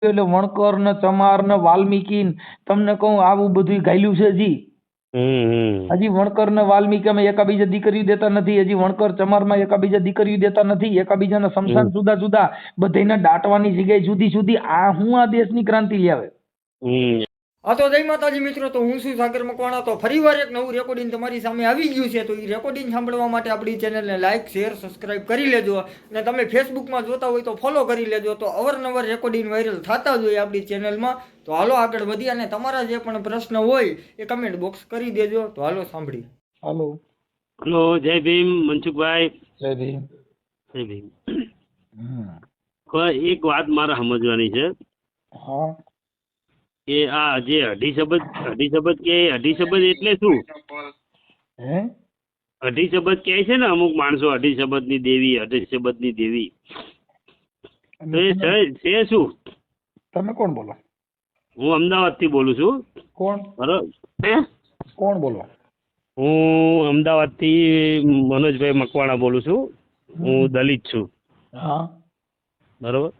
એટલે વણકર ને ચમાર ને વાલ્મીકી ને તમને કહું આવું બધું ગાયલું છે હજી વણકર ને વાલ્મીકી માં એકાબીજા દીકરીઓ દેતા નથી. હજી વણકર ચમાર માં એકાબીજા દીકરીઓ દેતા નથી. એકાબીજાના સમસાન જુદા જુદા, બધાને દાટવાની જગ્યાએ જુદી જુદી. આ હું આ દેશની ક્રાંતિ લાવે. હા તો જય માતાજી મિત્રો, તો હું છું સાગર મકવાણા. તો ફરીવાર એક નવું રેકોર્ડિંગ તમારી સામે આવી ગયું છે. તો એ રેકોર્ડિંગ સાંભળવા માટે આપણી ચેનલને લાઇક શેર સબસ્ક્રાઇબ કરી લેજો. અને તમે ફેસબુકમાં જોતા હોય તો ફોલો કરી લેજો. તો અવારનવાર રેકોર્ડિંગ વાયરલ થતા જ હોય આપણી ચેનલમાં. તો હાલો આગળ વધી અને તમારા જે પણ પ્રશ્ન હોય એ કમેન્ટ બોક્સ કરી દેજો. તો હાલો સાંભળી. હાલો હલો, જય ભીમ મનસુખભાઈ. જય ભીમ. જય ભીમ. એક વાત મારે સમજવાની છે હા કે આ જે અઢી શબ્દ કે અઢી શબ્દ એટલે શું? હે અઢી શબ્દ કહે છે ને અમુક માણસો, અઢી શબ્દ ની દેવી, અઢી શબ્દ ની દેવી. તો એ છે શું? તમે કોણ બોલો? હું અમદાવાદ થી બોલું છું. કોણ બરોબર? કોણ બોલો? હું અમદાવાદ થી મનોજભાઈ મકવાણા બોલું છું. હું દલિત છું. હા બરોબર.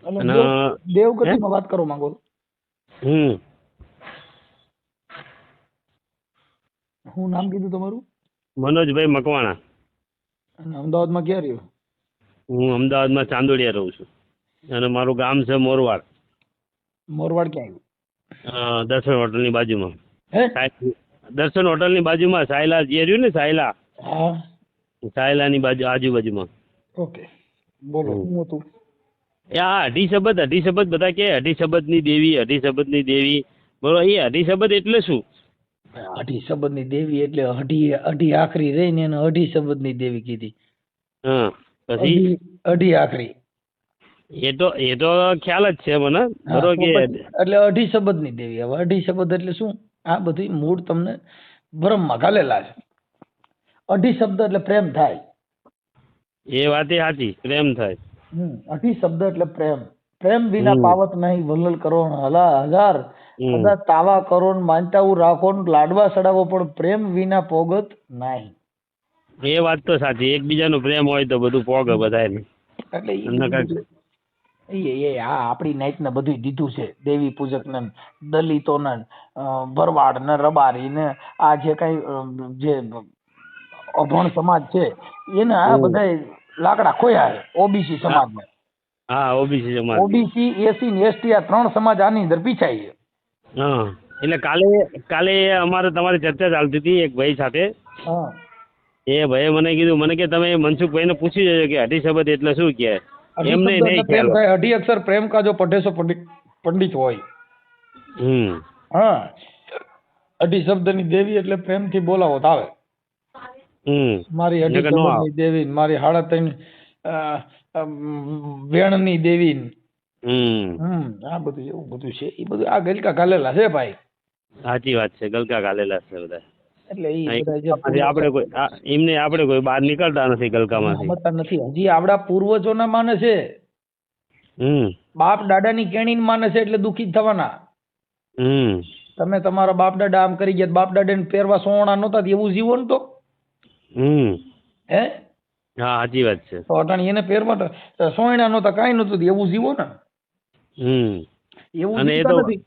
અને દેવગતિમાં વાત કરો માંગો? શું નામ કીધું તમારું? મનોજભાઈ મકવાણા. અને અમદાવાદમાં ક્યાં રહ્યો? હું અમદાવાદમાં ચાંદોડિયા રહું છું અને મારું ગામ છે મોરવાડ. મોરવાડ ક્યાં આવ્યું? દર્શન હોટલની બાજુમાં. હે દર્શન હોટલની બાજુમાં સાયલા જે રહ્યું ને, સાયલા, હા સાયલાની બાજુ આજુબાજુમાં. ઓકે બોલો શું હતું? આ અઢી શબ્દ બધા કે અઢી શબ્દની દેવી, અઢી શબ્દની દેવી. બરોબર. એ અઢી શબ્દ એટલે શું? અઢી શબ્દની દેવી એટલે અઢી આખરી રહી ને એને અઢી શબ્દની દેવી કીધી. હા પછી અઢી આખરી એ તો ખ્યાલ જ છે મને. બરોબર કે એટલે અઢી શબ્દની દેવી. હવે અઢી શબ્દ એટલે શું? આ બધી મૂળ તમને બ્રહ્મમાં ઘાલેલા છે. અઢી શબ્દ એટલે પ્રેમ થાય. એ વાત એ સાચી, પ્રેમ થાય. અઢી શબ્દ એટલે પ્રેમ. પ્રેમ વિના પાવત નહીં વલ્લલ કરો હજાર કદા તાવા કરો માનતાવું રાખો લાડવા સડાવો, પણ પ્રેમ વિના પોગત નહીં. એ વાત તો સાચી. એકબીજાનો પ્રેમ હોય તો બધું પોગે બધાને. એટલે એ આ આપણી નાઈટ ને બધું દીધું છે. દેવી પૂજક ને, દલિતો ને, ભરવાડ ને, રબારી ને, આ જે કઈ જે અભણ સમાજ છે એને આ બધા લાકડા ખોયા છે ઓબીસી સમાજ ને. હા, ઓબીસી સમાજ. ઓબીસી, એસી ને એસટી આ ત્રણ સમાજ આની અંદર પીછાય છે. હા, એટલે કાલે અમારે તમારી ચર્ચા ચાલતી હતી એક ભાઈ સાથે. હા, એ ભાઈએ મને કીધું, મને કે તમે મનસુખભાઈને પૂછી જજો કે અઢી શબ્દ એટલે શું કે. એમને નહીં ખ્યાલ. અઢી અક્ષર પ્રેમ કા જો પઢે પંડિત હોય. હા, અઢી શબ્દ ની દેવી એટલે પ્રેમ થી બોલાવો તો આવે. મારી અઢી શબ્દ ની દેવી, મારી સાડા ત્રણ વેણ ની દેવી. આ બધું એવું બધું છે. એ બધું આ ગલકા ગાલેલા છે ભાઈ. સાચી વાત છે, ગલકા ગાલેલા છે બધા. એટલે આપણે કોઈ બહાર નીકળતા નથી ગલકામાંથી. નથી. હજી આપડા પૂર્વજો ના માને છે. બાપ દાદા ની કેણી માને છે એટલે દુઃખી થવાના. તમે તમારા બાપ દાદા આમ કરી ગયા, બાપ દાદા ને પહેરવા સોના નહોતા એવું જીવન તો હે. હા, સાચી વાત છે. તો અટાણી એને પહેરવા સોયણા નહોતા, કાંઈ નહોતું, એવું જીવો ને. એવું નથી.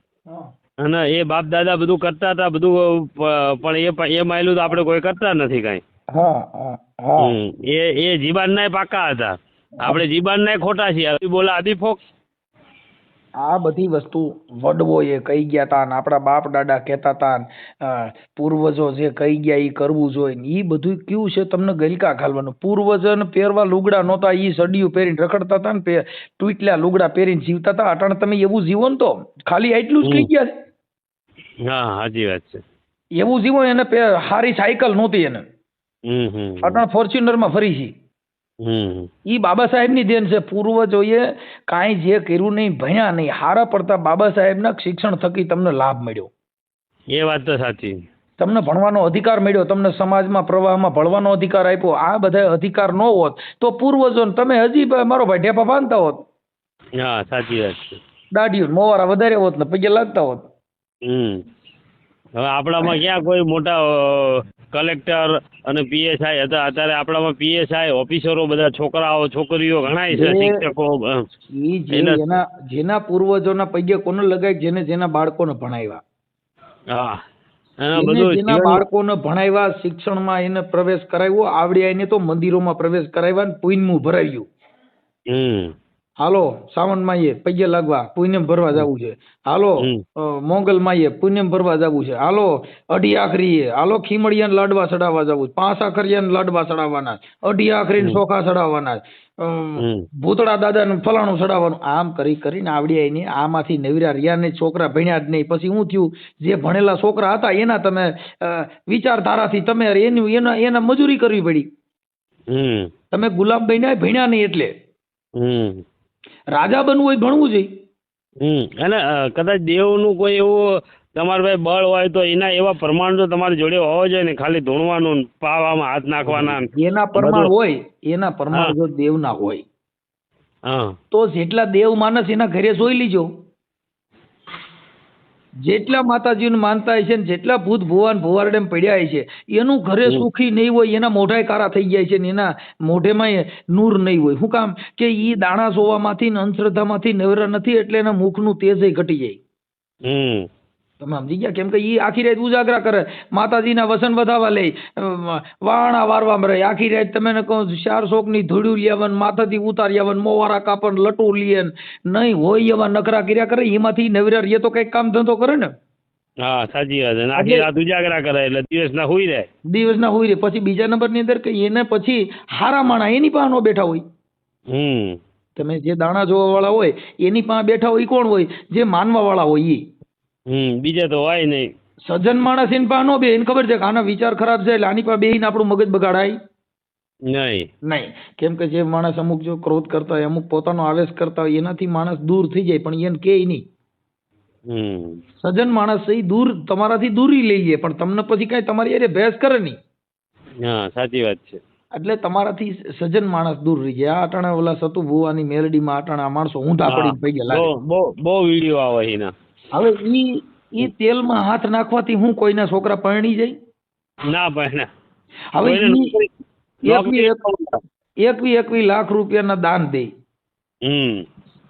અને એ બાપ દાદા બધું કરતા હતા બધું, પણ એ માયલું તો આપણે કોઈ કરતા નથી કાંઈ. એ જીબાન ના પાકા હતા, આપણે જીબાન ના ખોટા છીએ. બોલા આદિ ફોક. આ બધી વસ્તુ વડવો એ કહી ગયા તા ને આપણા બાપ દાદા કહેતા તા, પૂર્વજો જે કહી ગયા એ કરવું જોઈએ. એ બધું કેવું છે તમને ગલકા ઘાલવાનું. પૂર્વજોને પહેરવા લુગડા નહોતા, એ સડિયું પહેરીને રખડતા હતા ને તૂટલા લુગડા પહેરીને જીવતા હતા. અટાણે તમે એવું જીવો ને તો ખાલી એટલું જ કહી ગયા છે. હા, સાચી વાત છે. એવું જીવો. એને હારી સાયકલ નહોતી એને, અટાણે ફોર્ચ્યુનર માં ફરી છે. ઈ બાબા સાહેબ ની દેન છે. પૂર્વજોએ કાંઈ જે કર્યું નહીં, ભણ્યા નહીં, હારા પડતા બાબા સાહેબ ના શિક્ષણ થકી તમને લાભ મળ્યો. એ વાત તો સાચી. તમને ભણવાનો અધિકાર મળ્યો, તમને સમાજમાં પ્રવાહમાં ભણવાનો અધિકાર આપ્યો. આ બધા અધિકાર ન હોત તો પૂર્વજો તમે હજી મારો ભાઈ ઢેપા બાંધતા હોત. હા, સાચી વાત છે. દાઢીઓ મોવારા વધારે હોત ને પગે લાગતા હોત. હવે આપણામાં ક્યાં કોઈ મોટા કલેક્ટર અને પીએસઆઈ હતા. અત્યારે આપણામાં પીએસઆઈ ઓફિસરો બધા છોકરાઓ છોકરીઓ ઘણાય છે, શિક્ષકો. ઈ જે જેના પૂર્વજોના પૈગે કોને લગાય, જેના બાળકોને ભણાવ્યા. હા, એના બધું જેના બાળકોને ભણાવ્યા, શિક્ષણમાં એને પ્રવેશ કરાવ્યો, આવડ્યા એને તો મંદિરોમાં પ્રવેશ કરાવ્યા ને પુણ્યનું ભરાવ્યું. હાલો શ્રાવણ માઈએ પૈગે લાગવા પુણ્યમ ભરવા જવું છે. હાલો મોંગલ માઈએ પુણ્યમ ભરવા જવું છે. હાલો અઢી આખરીએ, હાલો ખીમડિયાને લાડવા ચડાવવા જવું, 5 આખરિયાને લાડવા ચડાવવાના, અઢી આખરીને ચોખા ચડાવવાના, ભૂતળા દાદાને ફલાણું ચડાવવાનું. આમ કરી કરીને આવડ્યા એને આમાંથી નવીરા રહ્યા ને છોકરા ભણ્યા જ નહીં. પછી શું થયું, જે ભણેલા છોકરા હતા એના તમે વિચારધારાથી તમે એના મજૂરી કરવી પડી. તમે ગુલામ બન્યા ભણ્યા નહીં એટલે. રાજા બનવું હોય ભણવું જોઈએ. અને કદાચ દેવનું કોઈ એવું તમારા ભાઈ બળ હોય તો એના એવા પ્રમાણ તો તમારી જોડે હોવો જોઈએ ને, ખાલી ધૂણવાનું, પાવામાં હાથ નાખવાના. એના પ્રમાણ હોય, એના પ્રમાણ જો દેવના હોય તો જેટલા દેવ માનસ એના ઘરે જોઈ લીજો. જેટલા માતાજીને માનતા હોય છે ને જેટલા ભૂત ભુવાન ભુવારડેમ પડ્યા હોય છે એનું ઘરે સુખી નહીં હોય, એના મોઢાય કારા થઈ જાય છે ને એના મોઢેમાં નૂર નહીં હોય. શું કામ કે ઈ દાણા જોવામાંથી ને અંધશ્રદ્ધામાંથી નવરા નથી એટલે એના મુખનું તેજ ઘટી જાય. તમે સમજી ગયા? કેમ કે ઈ આખી રાત ઉજાગરા કરે, માતાજીના વસન વધાવા લે, વાણા વારવા મરે. આખી રાત તમે કહો 4 શોકની ધૂળ્યું લેવન, માથાથી ઉતારી આવન, મોવારા કાપન, લટુ લીયન, નહીં હોય એવા નખરા કર્યા કરે. એમાંથી નવરા રહીએ તો કઈક કામ ધંધો કરે ને. હા સાચી વાત. આખી રાત ઉજાગરા કરે એટલે દિવસના હુઈ રહે. પછી બીજા નંબરની અંદર કે એને પછી હારા માણા એની પાસે ન બેઠા હોય. તમે જે દાણા જોવા વાળા હોય એની પાસે બેઠા હોય કોણ હોય? જે માનવા વાળા હોય ઈ. બીજા તો હોય નહીં. સજ્જન માણસ એની પાસે નો બે, એને ખબર છે કે આના વિચાર ખરાબ છે એટલે આની પાસે બેહીને આપણું મગજ બગાડાય નહીં. કેમ કે જે માણસ અમુક જો ક્રોધ કરતા હોય, અમુક પોતાનો આવેશ કરતા હોય, એનાથી માણસ દૂર થઈ જાય પણ એને કે નહીં. સજ્જન માણસ એ દૂર તમારાથી દૂરી લઈ લે પણ તમને પછી કઈ તમારી અરે બહેસ કરે નહીં. સાચી વાત છે. એટલે તમારાથી સજ્જન માણસ દૂર રહી જાય. આ અટાણા ઓલા સતુ ભુવાની મેલડીમાં અટાણા માણસો ઊંધા પડીને પૈગે લાગે. બહુ વિડીયો આવે એના. હવે ઈ તેલમાં હાથ નાખવાથી હું કોઈના છોકરા પરણી જાય? ના પરણે. હવે 21 લાખ રૂપિયાના દાન દે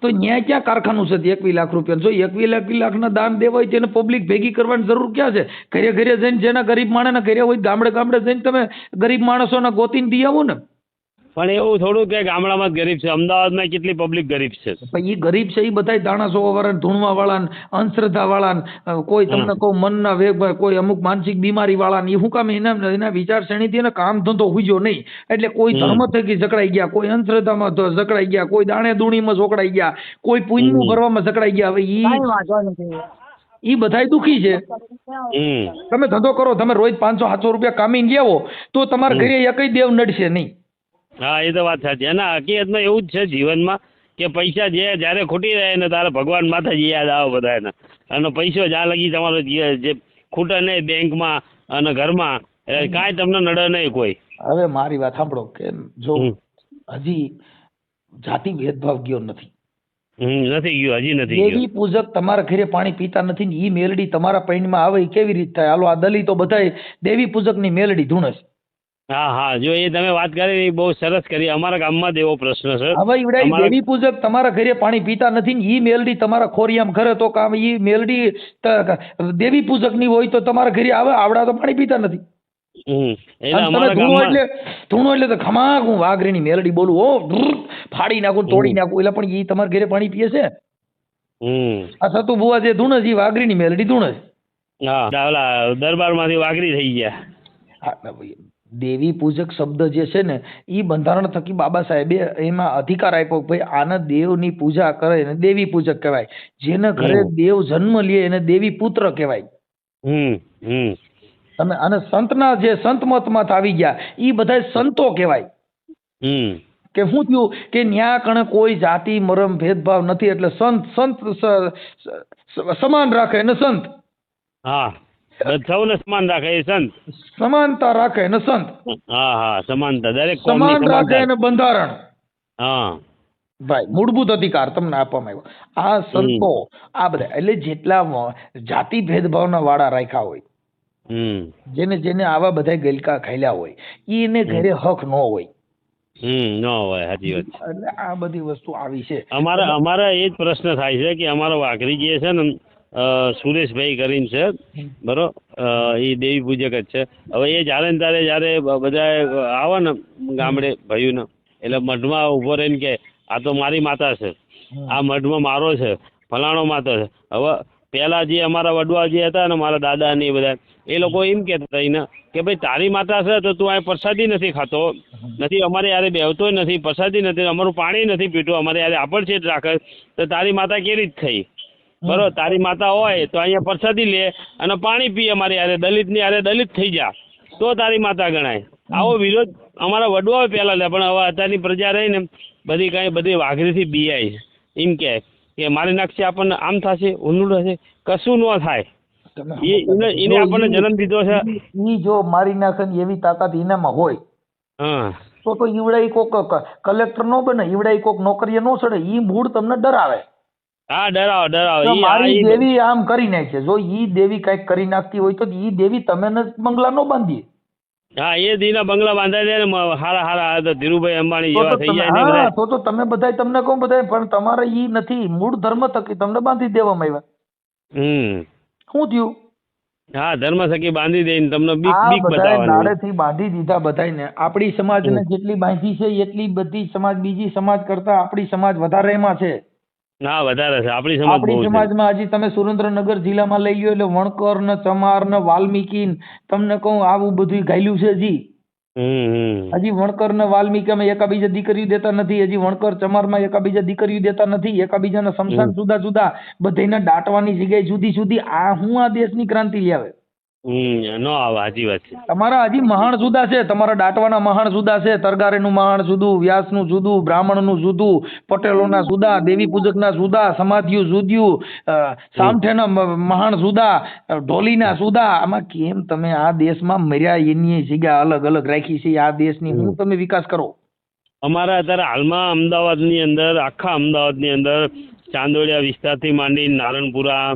તો ન્યાય ક્યાં કારખાનું છે? 21 લાખ રૂપિયા. જો 21 લાખના દાન દેવા હોય તેને પબ્લિક ભેગી કરવાની જરૂર ક્યાં છે? ઘરે ઘરે જઈને જેના ગરીબ માણસના ઘરે હોય ગામડે જઈને તમે ગરીબ માણસોના ગોતીને દી આવો ને. પણ એવું થોડું કે ગામડામાં જ ગરીબ છે, અમદાવાદમાં કેટલી પબ્લિક ગરીબ છે. એ ગરીબ છે એ બધા દાણા જોવા વાળા, ધૂણવા વાળા, અંધશ્રદ્ધા વાળા, કોઈ તમને કહું મનના વેગ, કોઈ અમુક માનસિક બીમારી વાળા, એ શું કામ એના વિચારસરણીથી એને કામ ધંધો હુજ્યો નહીં એટલે કોઈ ધર્મ થકી જકડાઈ ગયા, કોઈ અંધશ્રદ્ધામાં જકડાઈ ગયા, કોઈ દાણે દૂણીમાં જોકડાઈ ગયા, કોઈ પુણ્યનું ભરવામાં જકડાઈ ગયા. હવે ઈ બધાય દુખી છે. તમે ધંધો કરો, તમે રોજ 500-700 રૂપિયા કામીને લેવો તો તમારા ઘરે એકય દેવ નડશે નહીં. હા એ તો વાત સાચી. અને હકીકતમાં એવું જ છે જીવનમાં કે પૈસા જ્યારે ખૂટી જાય ને ત્યારે ભગવાન માતાજી યાદ આવે બધાને. અને પૈસો જ્યાં લગી તમારો જે ખૂટે નહીં બેંકમાં અને ઘરમાં કાંઈ તમને નડે નહીં કોઈ. હવે મારી વાત સાંભળો કે જો હજી જાતિ ભેદભાવ ગયો નથી. નથી ગયો, હજી નથી ગયો. દેવી પૂજક તમારા ઘરે પાણી પીતા નથી ને ઈ મેલડી તમારા પૈણમાં આવે કેવી રીતે થાય? હાલો આ દલિતો બધાય દેવી પૂજકની મેલડી ધૂણે છે. હા જો એ તમે વાત કરી બહુ સરસ કરી. અમારા ગામમાં એવો પ્રશ્ન છે. હવે ઈવડાઈ દેવી પૂજક તમારા ઘરે પાણી પીતા નથી ને ઈ મેલડી તમારા ખોરિયામ ઘરે તો કામ ઈ મેલડી દેવી પૂજક ની હોય તો તમારા ઘરે આવે? આવડા તો પાણી પીતા નથી. ધૂણો એટલે તો ખમા હું વાઘરીની મેલડી બોલું, હો ફાડી નાખું, તોડી નાખું, એટલે પણ ઈ તમારા ઘરે પાણી પીએ છે? આ સતુ ભુવા જે ધૂણે છે વાઘરીની મેલડી ધૂણે છે. દરબાર માંથી વાઘરી થઈ ગયા. દેવી પૂજક શબ્દ જે છે ને એ બંધારણ થકી બાબા સાહેબે એમાં અધિકાર આપ્યો ભાઈ આને દેવની પૂજા કરે એને દેવી પૂજક કહેવાય. જેને ઘરે દેવ જન્મ લે એને દેવી પુત્ર કહેવાય. તમે અને સંતના જે સંત મતમાં આવી ગયા એ બધા સંતો કહેવાય. કે શું થયું કે ન્યા કણે કોઈ જાતિ મરમ ભેદભાવ નથી એટલે સંત સમાન રાખે એને સંત. હા સૌને સમાન રાખે એ સંત. સમાનતા રાખે એને સંત. સમાનતા દરેક સમાન રાખે એને બંધારણ. ભાઈ મૂળભૂત અધિકાર તમને આપવામાં આવ્યો. આ સંતો આ બધા એટલે જેટલા જાતિ ભેદભાવના વાળા રાખ્યા હોય જેને જેને આવા બધા ગલકા ખાયલા હોય એને ઘરે હક ન હોય. ન હોય, સાચી વાત છે. એટલે આ બધી વસ્તુ આવી છે. અમારા એ જ પ્રશ્ન થાય છે કે અમારો વાઘરી જે છે ને સુરેશભાઈ કરીને છે, બરોબર, એ દેવી પૂજક જ છે. હવે એ જ્યારે ને ત્યારે જયારે બધા આવે ને ગામડે ભાઈઓને, એટલે મઢમાં ઉભો રહીને કે આ તો મારી માતા છે, આ મઢમાં મારો છે, ફલાણો માતા છે. હવે પેલા જે અમારા વડવા જે હતા ને મારા દાદા ને એ બધા, એ લોકો એમ કહેતા હતા એને કે ભાઈ તારી માતા છે તો તું આ પ્રસાદી નથી ખાતો, નથી અમારે યારે બેહતો નથી, પ્રસાદી નથી, અમારું પાણી નથી પીતું, અમારે યારે આપણ છે રાખે, તો તારી માતા કેવી રીતે થઈ? બરોબર, તારી માતા હોય તો અહીંયા પ્રસાદી લે અને પાણી પી, અમારે યારે દલિતની યારે દલિત થઈ જા તો તારી માતા ગણાય. આવો વિરોધ અમારા વડવાઓ પહેલા લે, પણ હવે અત્યારની પ્રજા રહી ને બધી વાઘરીથી બીઆઈ એમ કે મારી નાખશે, આપણને આમ થશે, ઊંધું થશે, કશું ન થાય. એને આપણને જન્મ દીધો છે. ઈ જો મારી નાખે એવી તાકાત એનામાં હોય તો ઈવડાઈ કોક કલેક્ટર નો બને, ઈવડાઈ કોક નોકરીએ નો ચડે. ઈ મૂળ તમને ડરાવે. હા, ડરાવો. મારી દેવી આમ કરી નાખે. જો ઈ દેવી કઈક કરી નાખતી હોય તો ઈ દેવી તમે બંગલા નો બાંધીએ. હા, એ દીના બંગલા બાંધાય દે ને હારા તો ધીરુભાઈ અંબાણી જેવા થઈ જાય. તો તમે બધાય, તમને કહું બધાય, પણ તમારે ઈ નથી, મૂળ ધર્મ થકી તમને બાંધી દેવામાં આવ્યા. શું થયું? હા, ધર્મ થકી બાંધી દઈને તમને બીક બતાવવાની. નાડેથી બાંધી દીધા બધાયને. આપણી સમાજને જેટલી બાંધી છે એટલી બધી સમાજ બીજી સમાજ કરતા આપણી સમાજ વધારે એમાં છે. હા, વધારે છે આપણી સમાજમાં. હજી તમે સુરેન્દ્રનગર જિલ્લામાં લઈ લો એટલે વણકર ને ચમાર ને વાલ્મીકી, તમને કહું આવું બધું ગાયલું છે. હજી વણકર ને વાલ્મીકી એકાબીજા દીકરીઓ દેતા નથી. હજી વણકર ચમાર માં એકાબીજા દીકરીઓ દેતા નથી. એકાબીજાના સમસાન જુદા જુદા, બધાને દાટવાની જગ્યાએ જુદી જુદી. આ હું આ દેશની ક્રાંતિ લાવે? નો આવે, સાચી વાત છે. તમારા હજી મહાણ જુદા છે, તમારા દાટવાના મહાણ જુદા છે. તરગારેનું મહાણ જુદું, વ્યાસનું જુદું, બ્રાહ્મણનું જુદું, પટેલોના જુદા, દેવી પૂજકના જુદા, સમાધિયું જુદું, સામઠેના મહાણ જુદા, ઢોલીના જુદા. આમાં કેમ તમે આ દેશમાં મર્યા એની જગ્યા અલગ અલગ રાખી છે? આ દેશની હું તમે વિકાસ કરો. અમારા અત્યારે હાલમાં અમદાવાદની અંદર, આખા અમદાવાદની અંદર ચાંદોડિયા વિસ્તારથી માંડી નારણપુરા,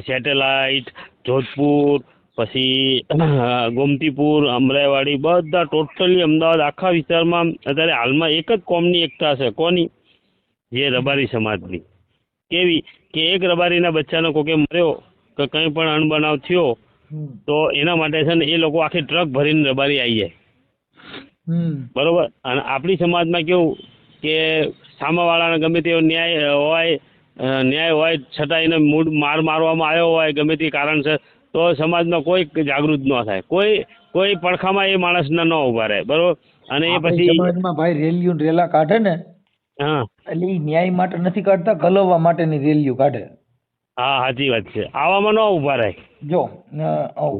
સેટેલાઇટ, જોધપુર, પછી ગોમતીપુર, અમરાઈવાડી, બધા ટોટલી અમદાવાદ આખા વિસ્તારમાં અત્યારે હાલમાં એક જ કોમની એકતા છે. કોની? જે રબારી સમાજની. કેવી કે એક રબારીના બચ્ચાનો કોકે મર્યો કે કંઈ પણ અણબનાવ થયો તો એના માટે છે ને એ લોકો આખી ટ્રક ભરીને રબારી આવી જાય. બરોબર. અને આપણી સમાજમાં કેવું કે સામાવાળાને ગમે તેવો ન્યાય હોય છતાં એને માર મારવામાં આવ્યો હોય ગમે તે કારણ છે તો સમાજમાં કોઈ જાગૃત ન થાય, કોઈ પડખામાં એ માણસના ન ઉભા રહે. બરોબર. અને એ પછી સમાજમાં ભાઈ રેલા કાઢે ને, એટલે એ ન્યાય માટે નથી કાઢતા, ગલવવા માટેની રેલીઓ કાઢે. હા, સાચી વાત છે. આવામાં ન ઉભા રહે. જો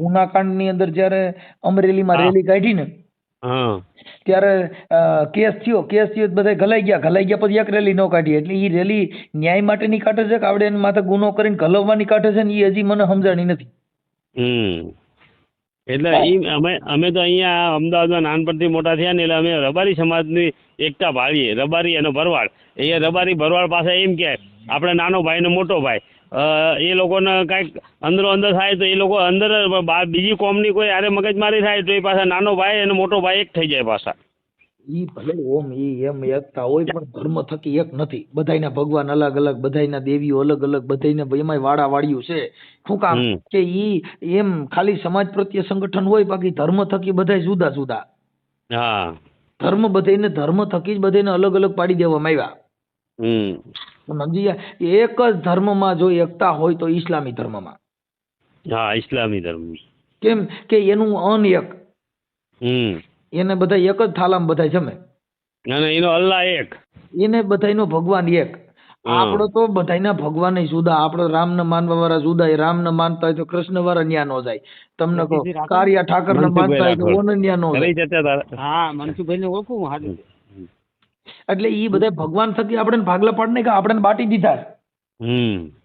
ઉનાકાંડ ની અંદર જયારે અમરેલીમાં રેલી કાઢી ને, ત્યારે કેસ થયો બધા ઘલાઈ ગયા પછી એક રેલી ન કાઢી. એટલે એ રેલી ન્યાય માટેની કાઢે છે કે આવડે એની માથે ગુનો કરીને ઘલવવાની કાઢે છે ને એ હજી મને સમજાણી નથી. એટલે અમે તો અહીંયા અમદાવાદમાં નાનપણથી મોટા થયા ને એટલે અમે રબારી સમાજની એકતા ભાળીએ. રબારી અને ભરવાડ, એ રબારી ભરવાડ પાસે એમ કે આપણે નાનો ભાઈ ને મોટો ભાઈ, એ લોકોને કાંઈક અંદરો અંદર થાય તો એ લોકો અંદર બીજી કોમની કોઈ આરે મગજમારી થાય તો એ પાછા નાનો ભાઈ અને મોટો ભાઈ એક થઈ જાય પાછા. ઈ ભલે ઓમ ઈ એમ એકતા હોય પણ ધર્મ થકી એક નથી. બધાયના ભગવાન અલગ અલગ, બધાયના દેવીઓ અલગ અલગ, બધાયને એમાંય વાડા વાળ્યું છે. શું કામ કે ઈ એમ ખાલી સમાજ પ્રત્યે સંગઠન હોય, બાકી ધર્મ થકી બધાય જુદા જુદા. હા, ધર્મ બધાયને ધર્મ થકી જ બધાયને અલગ અલગ પાડી દેવામાં આવ્યા. એક જ ધર્મમાં જો એકતા હોય તો ઇસ્લામી ધર્મમાં. હા, ઇસ્લામી ધર્મ. કેમ કે એનું અન એક, એને બધા એક જ થાલામાં બધા જમે અને એનો અલ્લાહ એક, એને બધાયનો ભગવાન એક. આપણો તો બધાયના ભગવાન જુદા. આપણે રામને માનવા વાળા જુદા. એ રામને માનતા હોય તો કૃષ્ણ વાળા ન્યા નો જાય. તમને કહો કારિયા ઠાકર ને માનતા હોય તો ઓને ન્યા નો જાય. હા, મનસુખભાઈ ને ઓળખું. એટલે ઈ બધા ભગવાન થકી આપણે ભાગલા પાડ નાખ્યા, આપણે બાટી દીધા.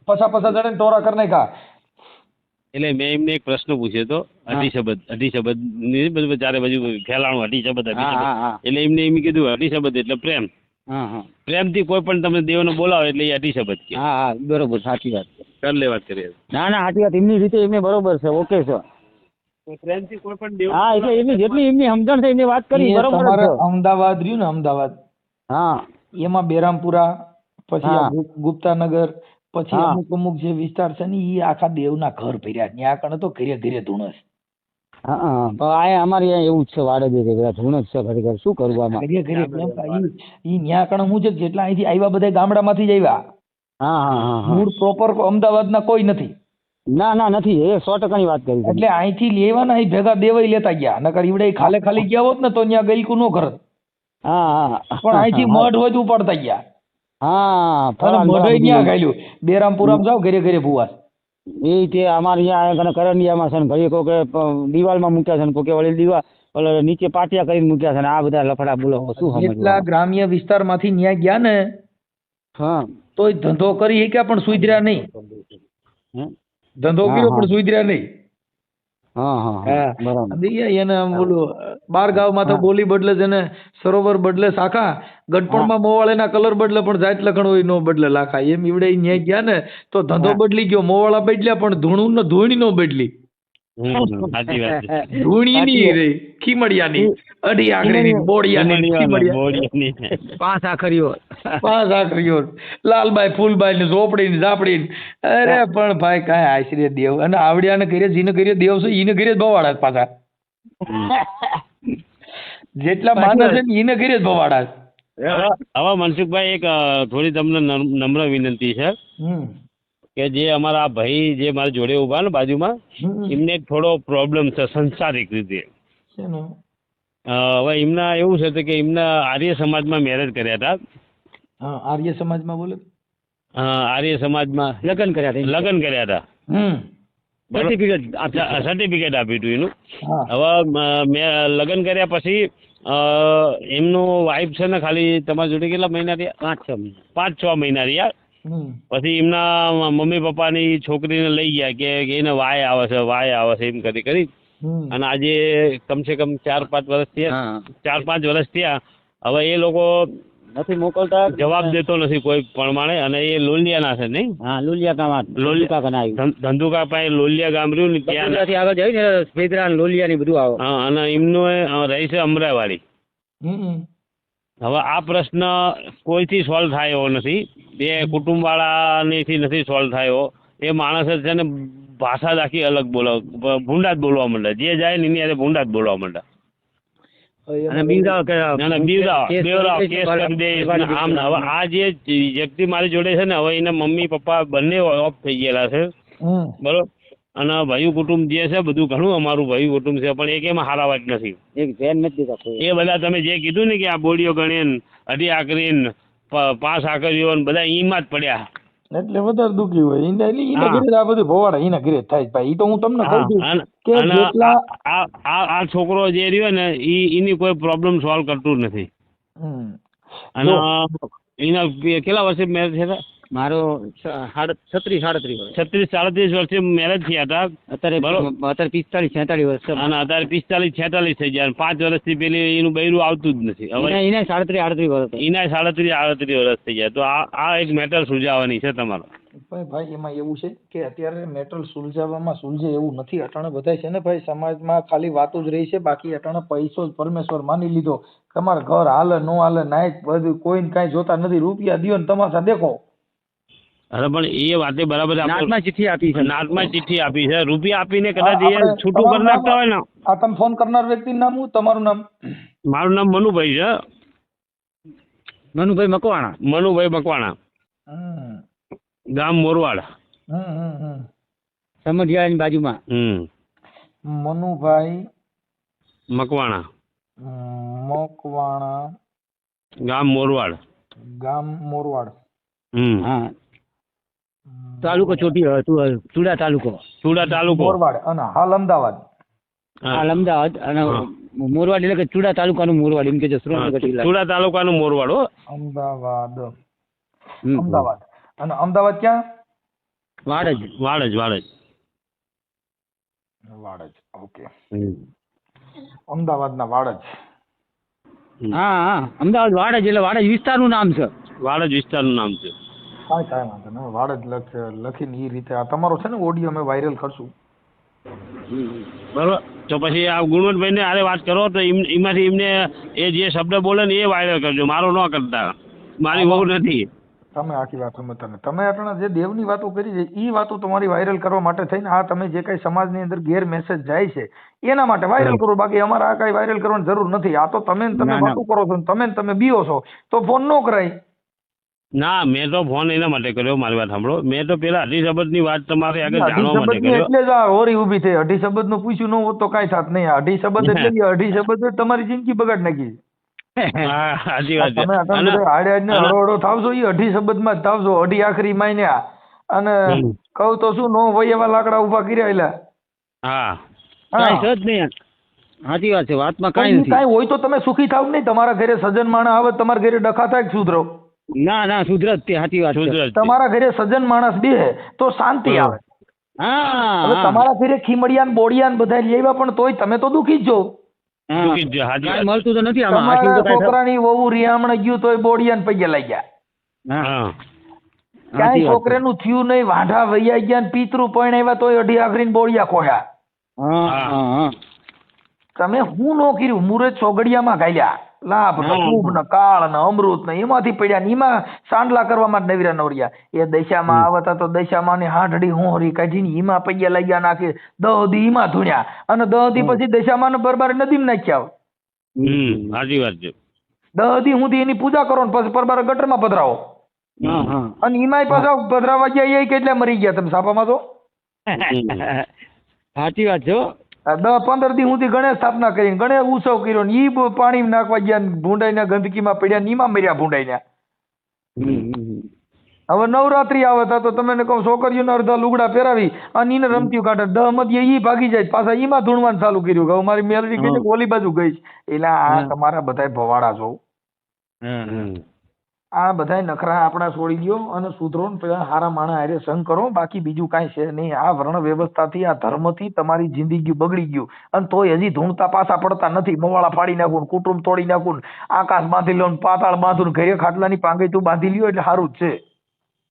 પછા જણે ટોરા કરી નાખ્યા. એટલે મેં એમને એક પ્રશ્ન પૂછ્યો હતો, અઢી શબ્દ ચારે બાજુ ફેલાણું અઢી શબ્દ. એટલે એમને એમ કીધું અઢી શબ્દ એટલે પ્રેમ. પ્રેમથી કોઈ પણ તમે દેવને બોલાવો એટલે એ અઢી શબ્દ કે. હા, બરોબર, સાચી વાત. કરી લે વાત કરીએ. ના, સાચી વાત. એમની રીતે એમને બરોબર છે. ઓકે છે. ટ્રેનથી કોઈ પણ દેવું હા એટલે એમની જેટલી એમની સમજણ છે એમની વાત કરી એ બરોબર જ તમારે છે. અમદાવાદ રહ્યું ને અમદાવાદ હા એમાં બેરામપુરા પછી હા. આ ગુપ્તાનગર પછી હા. અમુક જે વિસ્તાર છે ને એ આખા દેવના ઘર ભર્યા ત્યાં કણે તો ઘરે ઘરે ધૂણસ હા હા તો આ અમારે અહીંયા એવું જ છે વાડે બધા ધૂણ જ છે ખરેખર શું કરવું આમાં. ઘરે ઘરે ઈ ન્યા કણે હું છે કે જેટલા અહીંથી આવ્યા બધા ગામડામાંથી જ આવ્યા હા હા હા હા મૂળ પ્રોપર અમદાવાદના કોઈ નથી ના ના નથી એ 100% વાત કરી તમે. એટલે અહીંથી લેવાના અહીં ભેગા દેવાય લેતા ગયા નકર ઈવડે ખાલે ખાલી ગયા હોત ને તો ત્યાં ગઈકું નો કરત હા હા પણ અહીંથી મઢ હોય તો ઉપાડતા ગયા હા અને ફરાન મઢ બરાબર ત્યાં ગાયલું બેરામપુરામાં જાવ ઘરે ઘરે ભુવા એ તે અમારે અહીંયા કરંડિયામાં છે ને ઘડી કોકે દિવાલમાં મૂક્યા છે ને કોકે વળી દિવાલ ઓલો નીચે પાટિયા કરીને મૂક્યા છે ને આ બધા લફડા બોલો શું જેટલા સમજવું. ગ્રામ્ય વિસ્તારમાંથી ન્યા ગયા ને હા તોય ધંધો કરી શક્યા પણ સુધર્યા નહીં હે? ધંધો હા, કર્યો હા. પણ સુધર્યા નહીં હા હા હા બરાબર. સમજી ગયા એને આમ બોલું બાર ગામમાં તો હા. બોલી બદલે છે ને સરોવર બદલે શાખા ગઢપણમાં મોવાળાના કલર બદલે પણ જાત લખણ હોય નો બદલે લાખા એમ ઈવડે ન્યા ગયા ને તો ધંધો હા. બદલી ગયો મોવાળા બદલ્યા પણ ધૂણું ને ધૂણી નો બદલી સાચી વાત છે. ધૂણી ની રહી ખીમડિયાની અઢી આંગળીની બોડિયાની ખીમડિયા બોડીની. 5 આખરીઓ. પાંચ આખરીઓ લાલબાઈ ફૂલબાઈ ને ઝોપડી ને ઝાપડી ને અરે પણ ભાઈ કાંઈ આશરે દેવ અને આવડિયા ને ઘરે જીને ઘરે દેવ છે ઈને ઘરે જ ભવાડા છે પાછા જેટલા માને છે ને ઈને ઘરે જ ભવાડા છે. હવે મનસુખભાઈ એક થોડી તમને નમ્ર વિનંતી છે કે જે અમારા ભાઈ જે મારા જોડે ઉભા ને બાજુમાં એમને એક થોડો પ્રોબ્લેમ છે સંસારિક રીતે. શેનું? હવે એમના એવું છે કે એમના આર્ય સમાજમાં મેરેજ કર્યા હતા. હા આર્ય સમાજમાં બોલે આર્ય સમાજમાં લગ્ન કર્યા હતા. લગ્ન કર્યા હતા. સર્ટિફિકેટ સર્ટિફિકેટ આપ્યું હતું એનું. હા હવે મેં લગ્ન કર્યા પછી એમનું વાઈફ છે ને ખાલી તમારા જોડે કેટલા મહિના રહ્યા? 5-6 મહિના રહ્યા. પછી એમના મમ્મી પપ્પાની છોકરીને લઈ ગયા કે એને વાય આવે છે એમ કરી અને આજે કમસે કમ 4-5 વર્ષ થયા. 4-5 વર્ષ થયા. હવે એ લોકો નથી મોકલતા જવાબ દેતો નથી કોઈ પ્રમાણે અને એ લોલિયાના છે નહીં? હા લોલિયા ગામ લોલિયા ધંધુકા પાસે લોલિયા ગામ રહ્યું ને ત્યાં ત્યાંથી આગળ જાય ને ફેદરા ને લોલિયા ની બધું આવે. હા અને એમનું રહી છે અમરાવાડી. હવે આ પ્રશ્ન કોઈથી સોલ્વ થાય એવો નથી. એ કુટુંબવાળાનીથી નથી સોલ્વ થયો. એ માણસ છે ને ભાષા જ આખી અલગ બોલો ભૂંડા જ બોલવા માંડે. જે જાય ને એની હારે ભૂંડા જ બોલવા માંડે અને બીવડાવ કે બેવરાવ કેસ કરી દે આમ ને. હવે આ જે વ્યક્તિ મારી જોડે છે ને હવે એના મમ્મી પપ્પા બંને ઓફ થઈ ગયેલા છે બરોબર. અને ભાઈ કુટુંબ જે છે બધું ઘણું અમારું ભાઈ કુટુંબ છે પણ એક એમાં હારા વાત નથી. એક ધ્યાન નથી દેતા. એ બધા તમે જે કીધું ને કે આ બોડીઓ ગણીને અઢી આકરીને 5 આકરીઓ ને બધા ઈમાં જ પડ્યા એટલે વધારે દુઃખી હોય ઈને ઘરે આ બધું ભવાડા ઈને ઘરે થાય ભાઈ ઈ તો હું તમને કહું છું કે જેટલા આ છોકરો જે રહ્યો ને એની કોઈ પ્રોબ્લેમ સોલ્વ કરતું જ નથી. અને એના કેટલા વર્ષે મેરેજ થયા હતા? મારો 36-37 વર્ષ. 36-37 વર્ષે મેરેજ થયા હતા. અત્યારે 45-46 વર્ષ. અને અત્યારે 45-46 થઈ ગયા. 5 વર્ષથી પેલી એનું બૈરું આવતું જ નથી. હવે એને 37-38 વર્ષ. એના 37-38 વર્ષ થઈ ગયા. તો આ એક મેટર સુલઝાવવાની છે તમારો. ભાઈ એમાં એવું છે કે અત્યારે મેટર સુલઝાવવામાં સુલઝે એવું નથી. અટાણે બધા છે ને ભાઈ સમાજમાં ખાલી વાતો જ રહી છે. બાકી અટાણે પૈસો જ પરમેશ્વર માની લીધો. તમારે ઘર હાલે નો હાલે નાઈટ બધું કોઈને કાંઈ જોતા નથી. રૂપિયા દ્યો ને તમાશા દેખો. અરે પણ એ વાતે બરાબર. નાટમાં ચિઠ્ઠી આપી છે. નાટમાં ચિઠ્ઠી આપી છે. રૂપિયા આપીને કદાચ એ છૂટું કરી નાખતા હોય ને. આ તમે ફોન કરનાર વ્યક્તિનું નામ શું? તમારું નામ? મારું નામ મનુભાઈ છે. મનુભાઈ મકવાણા. મનુભાઈ મકવાણા. ગામ મોરવાડ. સમઢિયાળાની બાજુમાં. મનુભાઈ મકવાણા. મકવાણા ગામ મોરવાડ. ગામ મોરવાડ. હા તાલુકો ચુડા તાલુકો. ચુડા તાલુકો મોરવાડ અને હાલ અમદાવાદ. હાલ અમદાવાદ અને મોરવાડ એટલે કે ચુડા તાલુકાનું મોરવાડ એમ કે છે. ચુડા તાલુકાનું મોરવાડ હો. અમદાવાદ. અમદાવાદ અને અમદાવાદ ક્યાં? વાડજ. વાડજ. ઓકે. અમદાવાદના વાડજ. હા અમદાવાદ વાડજ એટલે વાડજ વિસ્તારનું નામ છે. વાડજ વિસ્તારનું નામ છે. કાંઈ વાંધો નહીં. વાડજ લખીને એ રીતે આ તમારો છે ને ઓડિયો અમે વાયરલ કરશું. બરોબર. તો પછી આ ગુણવંતભાઈને આરે વાત કરો તો એમાંથી એમને એ જે શબ્દ બોલે ને એ વાયરલ કરજો, મારો ન કરતા. મારી બહુ નથી. તમે આખી વાત સમજતા નથી. તમે આપણા જે દેવની વાતો કરી છે એ વાતો તમારી વાયરલ કરવા માટે થઈને આ તમે જે કઈ સમાજની અંદર ગેર મેસેજ જાય છે એના માટે વાયરલ કરો. બાકી અમારે આ કઈ વાયરલ કરવાની જરૂર નથી. આ તો તમે ને તમે વાતો કરો છો ને તમે બીઓ છો તો ફોન ન કરાય. ના, મેં તો ફોન એના માટે કર્યો. મારી વાત સાંભળો, મેં તો પેલા અઢી શબ્દની વાત તમારે આગળ જાણવા માટે કર્યો. એટલે જ આ હોરી ઊભી થઈ. અઢી શબ્દ નું પૂછ્યું ન હોત તો કાંઈ થાત નહીં. અઢી શબ્દ એટલે અઢી શબ્દ તમારી જિંદગી બગાડ નાખી. હા, સાચી વાત છે. તમે હળો થાવશો એ અઢી શબ્દ માં જ થાવશો. અઢી આખરી માન્યા અને કહું તો શું નો વય એવા લાકડા ઉભા કર્યા. હા, કાંઈ છે જ નહીં. સાચી વાત છે, વાતમાં કાંઈ નથી. કાંઈ હોય તો તમે સુખી થાવ નહીં. તમારા ઘરે સજ્જન માણસ આવે, તમારા ઘરે ડખા થાય સુધરો. ના સુધરત તે સાચી વાત છે. તમારા ઘરે સજ્જન માણસ બેહે તો શાંતિ આવે. હવે હા, તમારા ઘરે ખીમડિયાન બોડિયાન બધા લેવા પણ તોય તમે તો દુખી જ છો. કાંઈ મળતું તો નથી આમાં. તમારા હાચું તો કાંઈ છોકરાની વહુ રિયામણ ગયું તોય બોડિયાન પૈયા લઈ ગયા. હા, કાંઈ છોકરાનું થયું નહીં, વાંઢા વૈયા ગયા ને પિતૃ પણ આવ્યા તોય અઢી આખરીને બોડિયા ખોયા. હા. તમે હું નો કર્યું? મુરત ચોગડિયામાં ગાલ્યા લાભ ને શુભ ને કાળ ને અમૃત ને એમાંથી પડ્યા ને એમાં સાંડલા કરવામાં જ નવીરા નવરિયા. એ દશામાં આવતા તો દશામાં ની હાંડડી હોરી કાઢીને એમાં પૈયા લઈ ગયા નાખી 10 દી એમાં ધૂણ્યા અને 10 દી પછી દશામાં ને બરબાર નદીમાં નાખ્યા. સાચી વાત છે. 10 દી સુધી એની પૂજા કરો ને પછી બરબાર ગટરમાં પધરાવો. અને એમાંય પાછા પધરાવા ગયા એ કેટલા મરી ગયા તમે સાપામાં તો. સાચી વાત છે. 10-15 દી સુધી ગણેશ સ્થાપના કરીને ગણેશ ઉત્સવ કર્યો ને ઈ પાણી નાખવા ગયા ભૂંડાઈ ગંદકીમાં પડ્યા ને એમાં મર્યા ભૂંડાઈ. હવે નવરાત્રી આવે તો તમે કહો છોકરીઓને અડધા લુગડા પહેરાવી અને એને રમતીઓ કાઢે 10 મધ્ય ઈ ભાગી જાય પાછા એમાં ધૂણવાનું ચાલુ કર્યું કે મારી મેલડી ગઈ ને ઓલી બાજુ ગઈ. એટલે આ તમારા બધા ભવાડા છો. આ બધા નખરા આપણા છોડી દો અને સુધરો ને પેલા હારા માણા હારે સંગ કરો. બાકી બીજું કાંઈ છે નહીં. આ વર્ણ વ્યવસ્થાથી આ ધર્મથી તમારી જિંદગી બગડી ગયું અને તોય હજી ધૂણતા પાછા પડતા નથી. મવાળા ફાડી નાખું, કુટુંબ તોડી નાખું, આકાશ બાંધી લો, પાતાળ બાંધું, ઘરે ખાટલાની પાંગઈ તું બાંધી લ્યો એટલે સારું જ છે.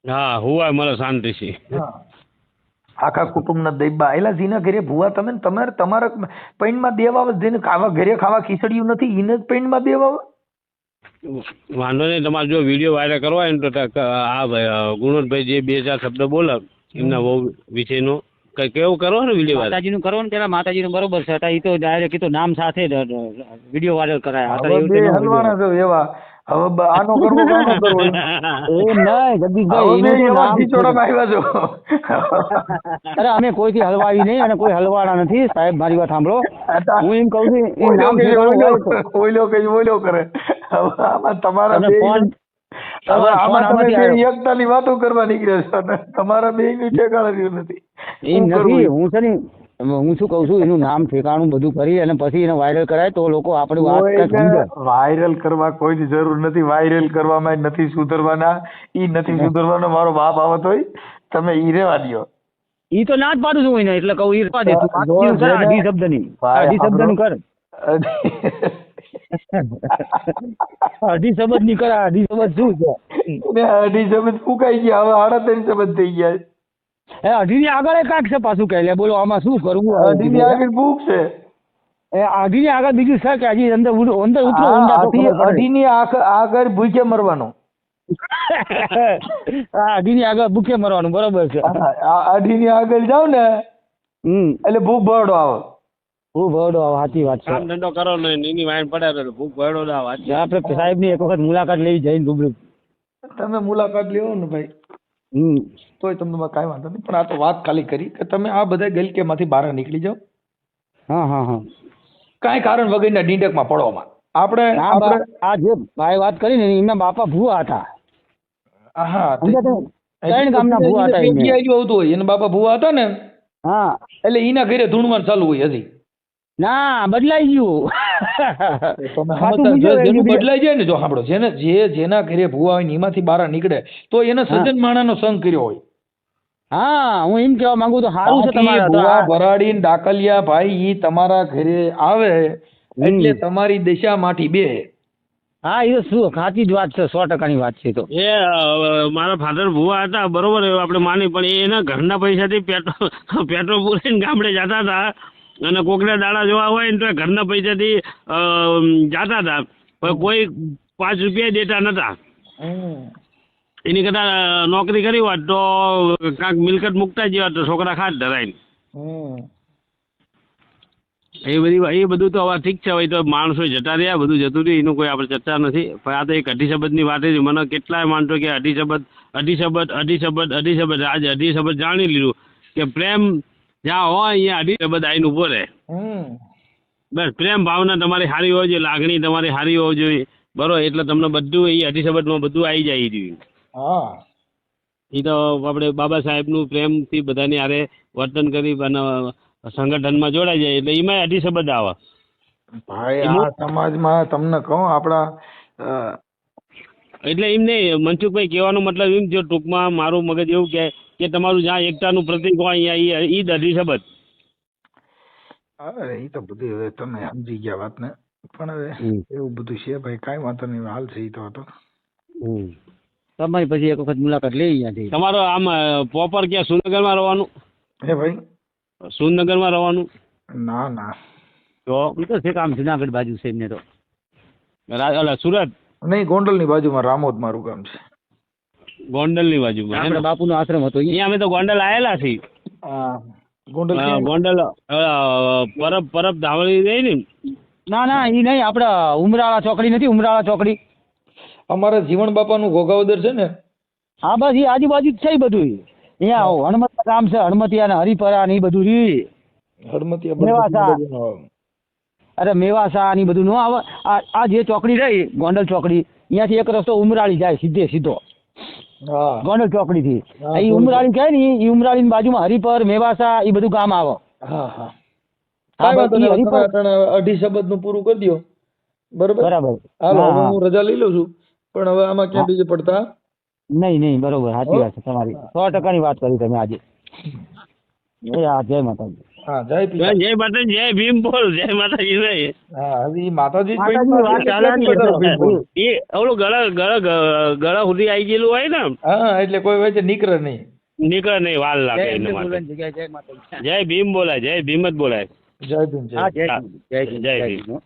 હા, હુવાય મને શાંતિ છે. આખા કુટુંબ ના દૈબા એલા જીના ઘરે ભૂવા તમે તમારા પૈણમાં દેવા જેને ઘરે ખાવા ખીચડ્યું નથી એને જ પૈણમાં દેવા. વાંધો નહીં. તમારે જો વિડીયો વાયરલ કરવો હોય ને તો આ ગુણવંતભાઈ જે 2-4 શબ્દ બોલે એમના બહુ વિષયનો કંઈક એવું કરો ને વિડીયો વાયરલ. માતાજીનું કરો ને પેલા માતાજીનું બરોબર છે. એ તો ડાયરેક્ટ નામ સાથે વિડીયો વાયરલ કરાય. હલવાના છો એવા. હવે આનો કરવો આનો કરવો એ નહીં જગદીશભાઈ, આવ્યા છો. અરે અમે કોઈથી હલવાવી નહીં અને કોઈ હલવાના નથી સાહેબ. મારી વાત સાંભળો, હું એમ કહું છું ઓઈલો કરે. હવે આમાં તમારા એકતાની વાતો કરવા નીકળ્યા છો. તમારા બેયનું ઠેકાણા રહ્યું નથી. એમ નથી. હું છે ને હું શું કઉ છું એનું નામ ઠેકાણું બધું કરી અને પછી એને વાયરલ કરાય તો લોકો આપણી વાત વાયરલ કરવા કોઈની જરૂર નથી. વાયરલ કરવામાં નથી સુધરવાના. ઈ નથી સુધરવાનો. મારો બાપ આવતો હોય તમે ઈ રેવા દો. ઈ તો ના જ પાડું છું એને એટલે કહું ઈ રેવા દે. અઢી શબ્દ નું કર. અઢી શબ્દ ની કર. અઢી શબ્દ શું છે? અઢી શબ્દ ફૂકાઈ ગયા. હવે 38 શબ્દ થઈ ગયા. અઢી ની આગળ કાંક છે પાછું કહે લે. બોલો આમાં શું કરવું? અઢી ની આગળ ભૂખ છે. અઢી ની આગળ બીજું છે કે હજી અંદર ઉતરો. અઢી ની આગળ ભૂખે મરવાનું. અઢી ની આગળ ભૂખે મરવાનું બરોબર છે. અઢી ની આગળ જાવ ને એટલે ભૂખ ભરડો આવે. ભૂખ ભરડો આવે. સાચી વાત છે. કામ ધંધો કરો ને એની વાઈન પડે તો ભૂખ ભરડો ના આવે. આપણે સાહેબ ની એક વખત મુલાકાત લેવી જઈને રૂબરૂ. તમે મુલાકાત લેવો ને ભાઈ તોય તમને કાંઈ વાંધો નહીં. પણ આ તો વાત ખાલી કરી કે તમે આ બધા ગલકેમાંથી બહાર નીકળી જાઓ. હા. કાંઈ કારણ વગરના ડીંડકમાં પડવામાં આપણે આ જે ભાઈ વાત કરી ને એમના બાપા ભૂવા હતા. હા, 3 ગામના ભૂવા હતા. આવતું હોય એના બાપા ભૂવા હતા ને. હા, એટલે એના ઘરે ધૂણવાનું ચાલુ હોય હજી. ના બદલાઈ ગયું. જેનું બદલાઈ જાય ને જો સાંભળો જેના ઘરે ભૂવા હોય ને એમાંથી બહાર નીકળે તો એને સજ્જન માણાનો સંગ કર્યો હોય. હા, હું એમ કહેવા માંગુ તો સારું છે તમારા ભૂવા ભરાડી ડાકલિયા ભાઈ ઈ તમારા ઘરે આવે એટલે તમારી દશામાંથી બે. હા એ તો શું સાચી જ વાત છે, 100% વાત છે. તો એ મારા ફાધર ભુવા હતા બરોબર, એવું આપણે માની, પણ એ એના ઘરના પૈસાથી પેટ્રોલ પૂરીને ગામડે જતા હતા, અને કોકના દાડા જોવા હોય ને તો એ ઘરના પૈસાથી જતા હતા, પણ કોઈ 5 રૂપિયા દેતા નતા. એની કરતા નોકરી કરી હોત તો કાંઈક મિલકત મૂકતા જ હોત તો છોકરા ખાત ધરાઈને. એ બધું તો હવે ઠીક છે, હવે તો માણસો જતા રહ્યા, બધું જતું રહ્યું, એનું કોઈ આપણે ચર્ચા નથી. પણ આ તો એક અઢી શબ્દની વાત છે. મને કેટલાય માણસો કે અઢી શબ્દ આજે અઢી શબ્દ જાણી લીધું કે પ્રેમ જ્યાં હોય અહીંયા અઢી શબ્દ આવીને ઉભો રહે. બસ પ્રેમ ભાવના તમારી સારી હોવી જોઈએ, લાગણી તમારી સારી હોવી જોઈએ, બરોબર, એટલે તમને બધું એ અઢી શબ્દમાં બધું આવી જાય રહ્યું. એ તો આપણે બાબા સાહેબનું પ્રેમથી બધાની હારે વર્તન કરી અને સંગઠનમાં જોડાઈ જાય એટલે એમાં અઢી શબ્દ આવે. ભાઈ આ સમાજમાં તમને કહું આપણા એટલે એમ નહીં મનસુખભાઈ, કહેવાનો મતલબ એમ, જો ટૂંકમાં મારું મગજ એવું કે તમારું જ્યાં એકતાનું પ્રતિક હોય અહીંયા ઈ અઢી શબ્દ. અરે એ તો બધું હવે તમે સમજી ગયા વાતને, પણ હવે એવું બધું છે ભાઈ, કાંઈ વાંધો નહીં, હાલ છે ઈ તો હતો. તમારી પછી એક વખત મુલાકાત લઈ અહીંયાથી. તમારો આમ પ્રોપર ક્યાં સુરનગરમાં રહેવાનું? હે ભાઈ સુરનગરમાં રહેવાનું? ના ના, તો એ તો છે કામ જુનાગઢ બાજુ છે એમને તો. સુરત નહીં, ગોંડલની બાજુમાં રામોદ મારું ગામ છે. ગોંડલની બાજુમાં આપણા બાપુનો આશ્રમ હતો અહીંયા. અમે તો ગોંડલ આવેલા છીએ. ગોંડલ ગોંડલ પરબ ધાવળી રહી ને? ના ના એ નહીં, આપડા ઉમરાળા ચોકડી નથી, ઉમરાળા ચોકડી અમારા જીવણ બાપાનું ઘોઘાવદર છે ને? હા બસ એ આજુબાજુ જ છે એ બધું. અહીંયા હણમતિયા ગામ છે, હણમતિયા ને હરિપરા ને એ બધું રી મેવાસા. અરે મેવાસા ને બધું નો આવે. આ જે ચોકડી રહી ગોંડલ ચોકડી, અહીંયાથી એક રસ્તો ઉમરાળી જાય સીધો ગોંડલ ચોકડી થી. એ ઉમરાળી કહે ને, એ ઉમરાળી ની બાજુમાં હરિપર મેવાસા એ બધું ગામ આવે. અઢી શબ્દ નું પૂરું કરી દો. બરોબર, હાલો હું રજા લઈ લઉં છું, પણ હવે આમાં ક્યાં બીજે પડતા નહીં. બરોબર, સાચી વાત છે તમારી, 100% વાત કરી તમે આજે. જય માતાજી. હા જય માતાજી, જય ભીમ બોલ, જય માતાજી નહીં. હા હજી માતાજી એ ઓલું ગળા સુધી આવી ગયેલું હોય ને, હા એટલે કોઈ વચ્ચે નીકળે નહીં વાર લાગે. જય ભીમ બોલાય, જય ભીમ જ બોલાય. જય ભીમ, જય ભીમ.